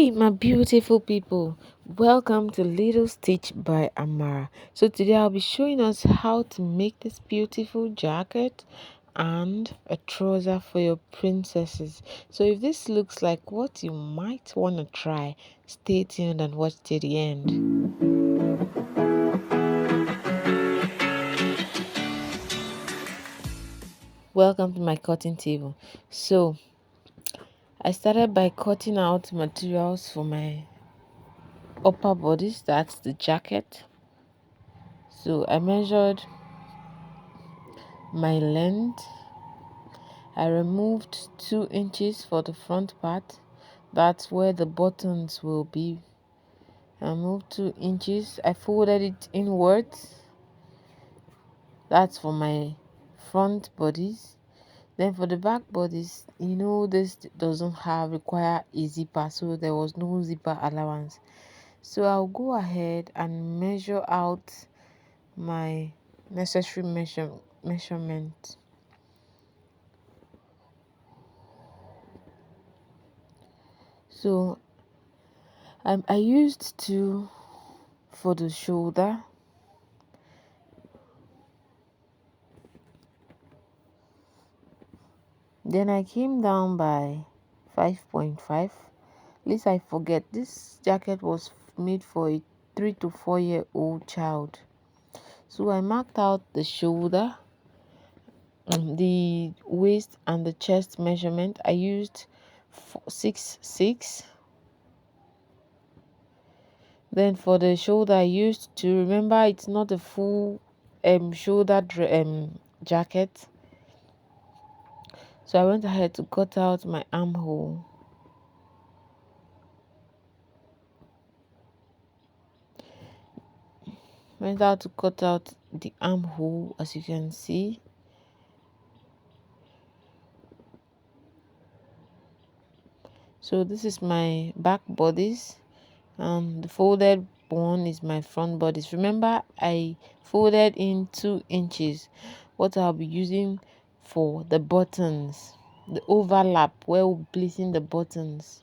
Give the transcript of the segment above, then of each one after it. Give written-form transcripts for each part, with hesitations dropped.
Hey, my beautiful people, welcome to Little Stitch by Amara. So, today I'll be showing us how to make this beautiful jacket and a trouser for your princesses. So, if this looks like what you might want to try, stay tuned and watch till the end. Welcome to my cutting table. So, I started by cutting out materials for my upper bodice, that's the jacket. So I measured my length. I removed 2 inches for the front part. That's where the buttons will be. I removed 2 inches. I folded it inwards. That's for my front bodies. Then for the back bodies, this doesn't require a zipper, so there was no zipper allowance. So I'll go ahead and measure out my necessary measurement. So I used 2 for the shoulder. Then I came down by 5.5. At least I forget, this jacket was made for a 3 to 4-year-old child. So I marked out the shoulder, the waist and the chest measurement. I used 6.6. Then for the shoulder, I used to remember it's not a full shoulder jacket. So I went ahead to cut out my armhole. Went out to cut out the armhole, as you can see. So this is my back bodice. The folded one is my front bodice. Remember, I folded in 2 inches. What I'll be using for the buttons, the overlap where we'll be placing the buttons.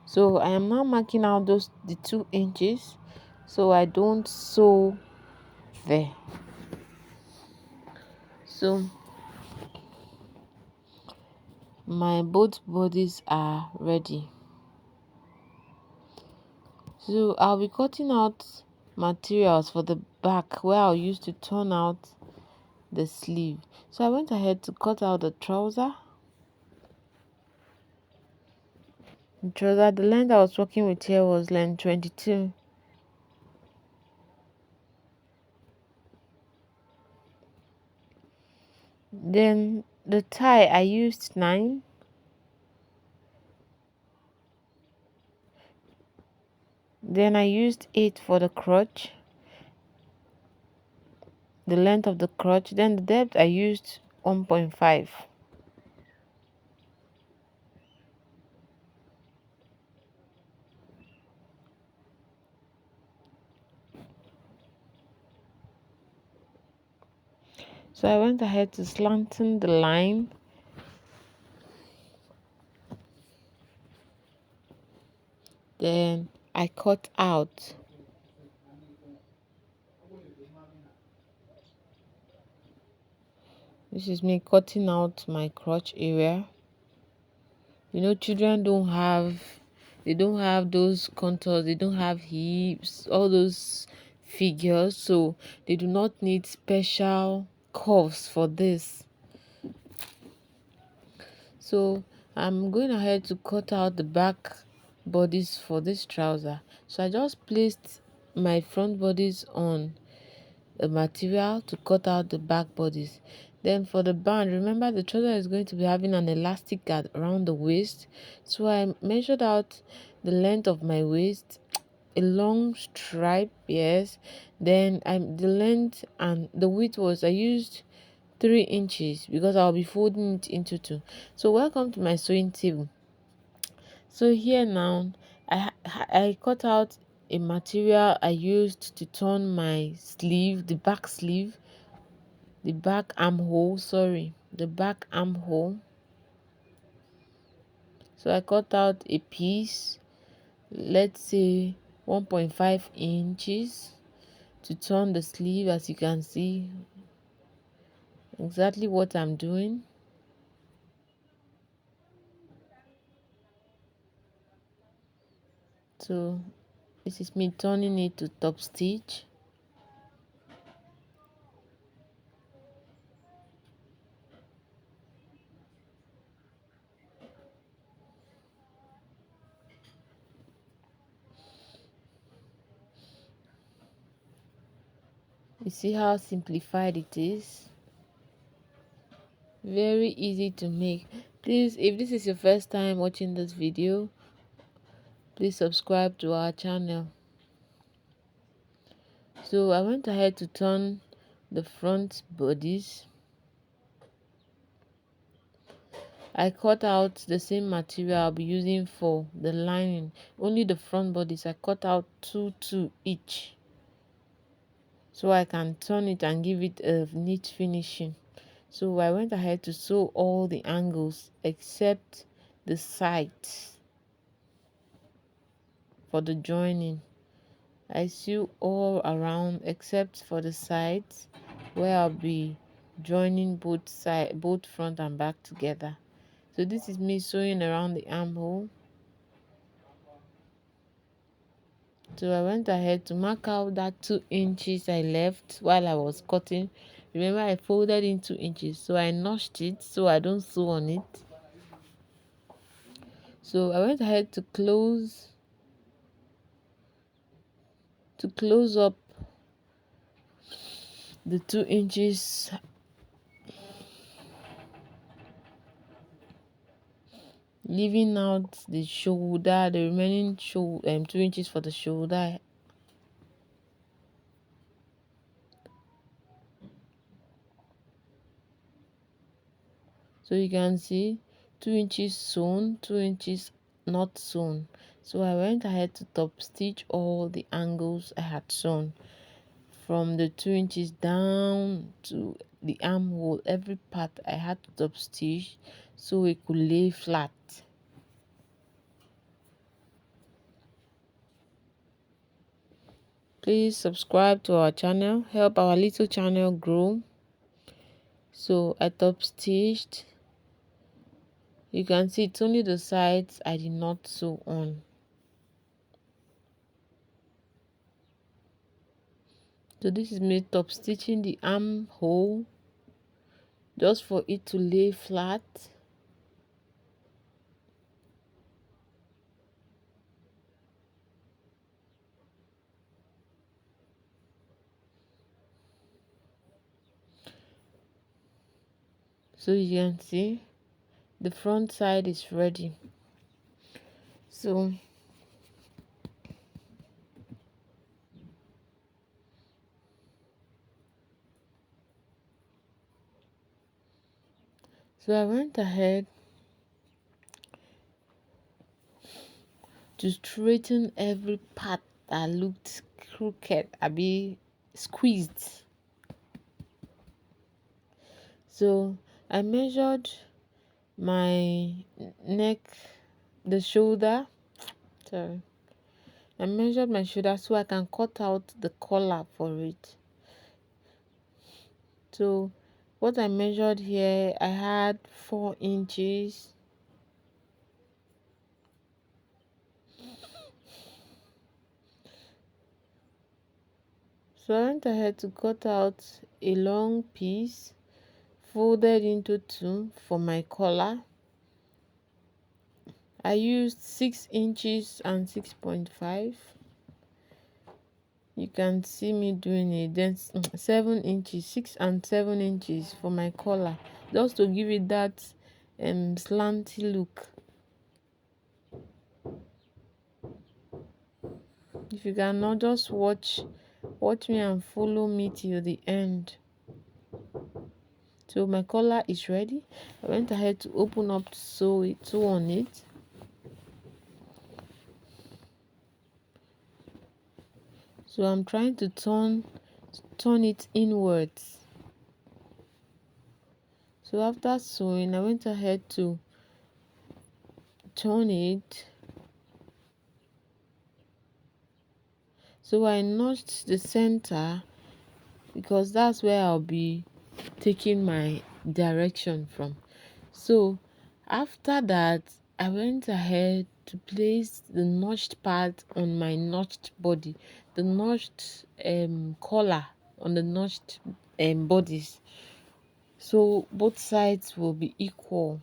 So I am now marking out the 2 inches so I don't sew there. So my both bodies are ready. So I'll be cutting out materials for the back where I'll use to turn out the sleeve. So I went ahead to cut out the trouser. The length I was working with here was length 22. Then the tie I used 9. Then I used 8 for the crotch, the length of the crotch. Then the depth I used 1.5. So I went ahead to slanten the line. Then I cut out. This is me cutting out my crotch area. Children they don't have those contours, they don't have hips, all those figures, so they do not need special curves for this. So I'm going ahead to cut out the back bodies for this trouser. So I just placed my front bodies on the material to cut out the back bodies. Then for the band, remember the trouser is going to be having an elastic guard around the waist. So I measured out the length of my waist, a long stripe, yes. Then the length and the width was, I used 3 inches because I'll be folding it into 2. So welcome to my sewing table. So here now, I cut out a material I used to turn my sleeve, the back armhole, the back armhole. So I cut out a piece, let's say 1.5 inches, to turn the sleeve. As you can see exactly what I'm doing. So this is me turning it to top stitch. You see how simplified it is? Very easy to make. Please, if this is your first time watching this video, please subscribe to our channel. So I went ahead to turn the front bodies. I cut out the same material I'll be using for the lining. Only the front bodies I cut out 2 each, so I can turn it and give it a neat finishing. So I went ahead to sew all the angles except the sides for the joining. I sew all around except for the sides where I'll be joining both front and back together. So this is me sewing around the armhole. So I went ahead to mark out that 2 inches I left while I was cutting. Remember, I folded in 2 inches, so I notched it so I don't sew on it. So I went ahead to close up the 2 inches, leaving out the shoulder, the remaining 2 inches for the shoulder. So you can see 2 inches sewn, 2 inches not sewn. So I went ahead to top stitch all the angles I had sewn from the 2 inches down to the armhole. Every part I had to top stitch so it could lay flat. Please subscribe to our channel, help our little channel grow. So I top stitched. You can see it's only the sides I did not sew on. So this is me top stitching the armhole just for it to lay flat. So you can see the front side is ready. So I went ahead to straighten every part that looked crooked, be squeezed. So I measured my neck, the shoulder. Sorry. I measured my shoulder so I can cut out the collar for it. So what I measured here, I had 4 inches. So I went ahead to cut out a long piece, folded into 2 for my collar. I used 6 inches and 6.5. You can see me doing it. Then 7 inches, 6 and 7 inches for my collar, just to give it that slanty look. If you cannot, just watch me and follow me till the end. So my collar is ready. I went ahead to open up to sew on it. So I'm trying to turn it inwards So after sewing, I went ahead to turn it. So I notched the center because that's where I'll be taking my direction from. So after that, I went ahead to place the notched part on my notched body, the notched collar on the notched bodies. So both sides will be equal.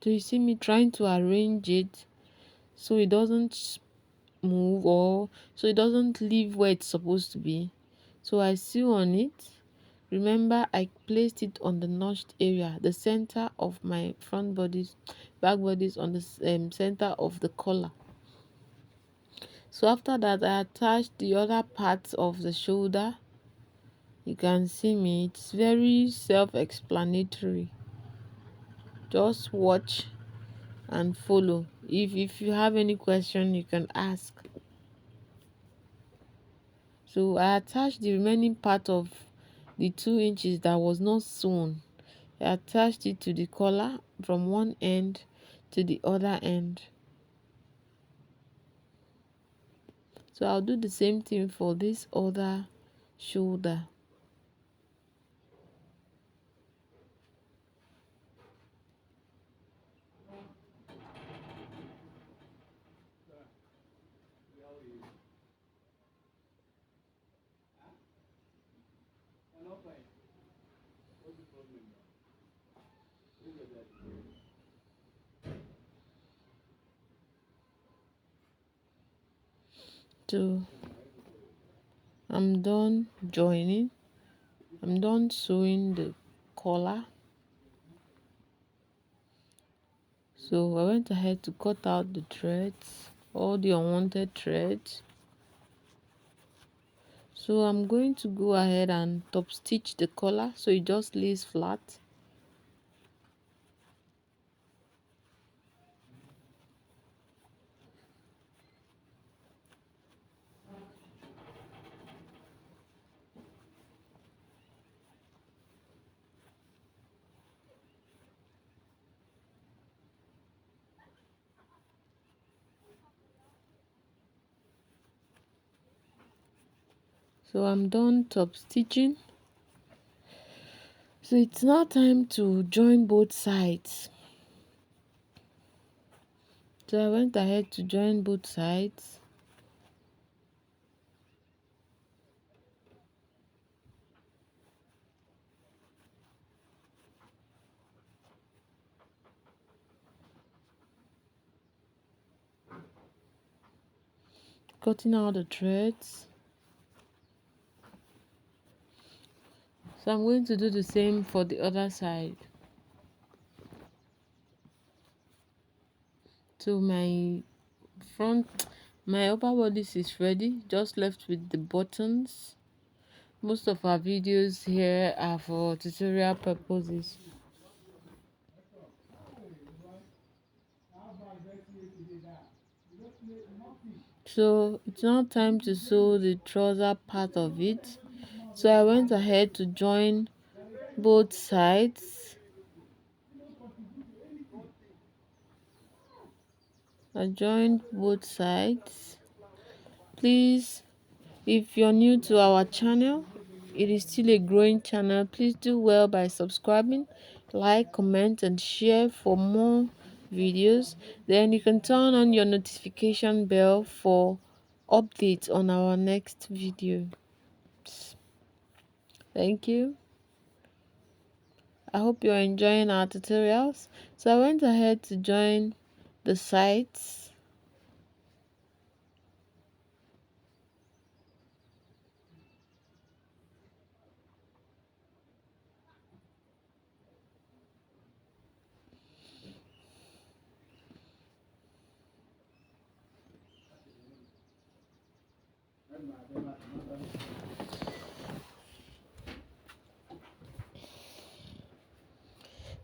So you see me trying to arrange it so it doesn't move, or so it doesn't leave where it's supposed to be. So I sew on it. Remember, I placed it on the notched area, the center of my front bodies, back bodies, on the center of the collar. So after that, I attached the other parts of the shoulder. You can see me, it's very self-explanatory. Just watch and follow. If you have any question, you can ask. So I attached the remaining part of the 2 inches that was not sewn. I attached it to the collar from one end to the other end. So I'll do the same thing for this other shoulder. So I'm done joining. I'm done sewing the collar. So I went ahead to cut out the threads, all the unwanted threads. So I'm going to go ahead and top stitch the collar so it just lays flat. So I'm done top stitching. So it's now time to join both sides. So I went ahead to join both sides. Cutting out the threads. So I'm going to do the same for the other side. So my upper bodice is ready, just left with the buttons. Most of our videos here are for tutorial purposes. So it's now time to sew the trouser part of it. So I went ahead to join both sides. I joined both sides. Please, if you're new to our channel, it is still a growing channel. Please do well by subscribing, like, comment, and share for more videos. Then you can turn on your notification bell for updates on our next video. Thank you. I hope you're enjoying our tutorials. So I went ahead to join the sides.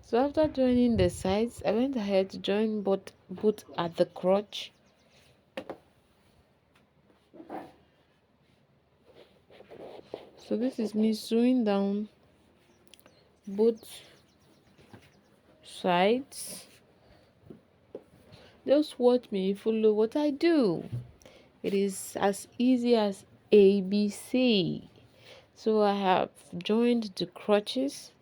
So after joining the sides, I went ahead to join both at the crotch. So this is me sewing down both sides. Just watch me follow what I do. It is as easy as ABC. So I have joined the crotches.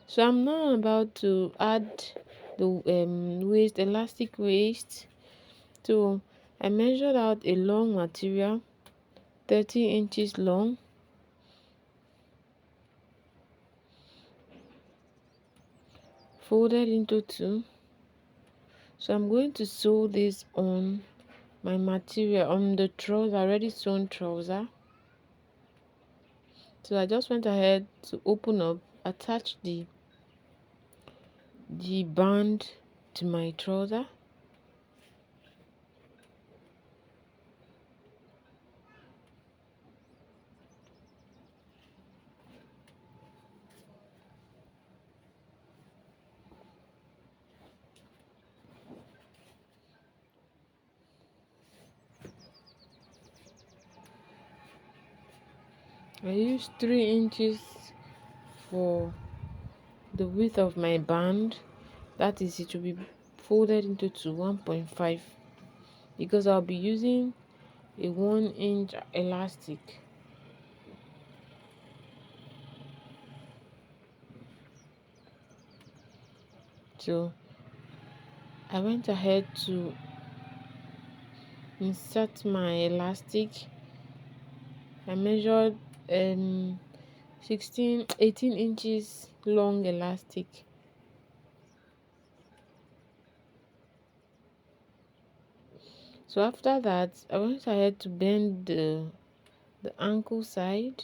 So I'm now about to add the waist, elastic waist. So I measured out a long material, 30 inches long. Folded into two. So I'm going to sew this on my material, on the trouser, already sewn trouser. So I just went ahead to open up, attach the band to my trouser. I used 3 inches for the width of my band. That is, it will be folded into 1.5 because I'll be using a 1-inch elastic. So I went ahead to insert my elastic. I measured 18 inches long elastic. So after that, I went ahead to bend the ankle side.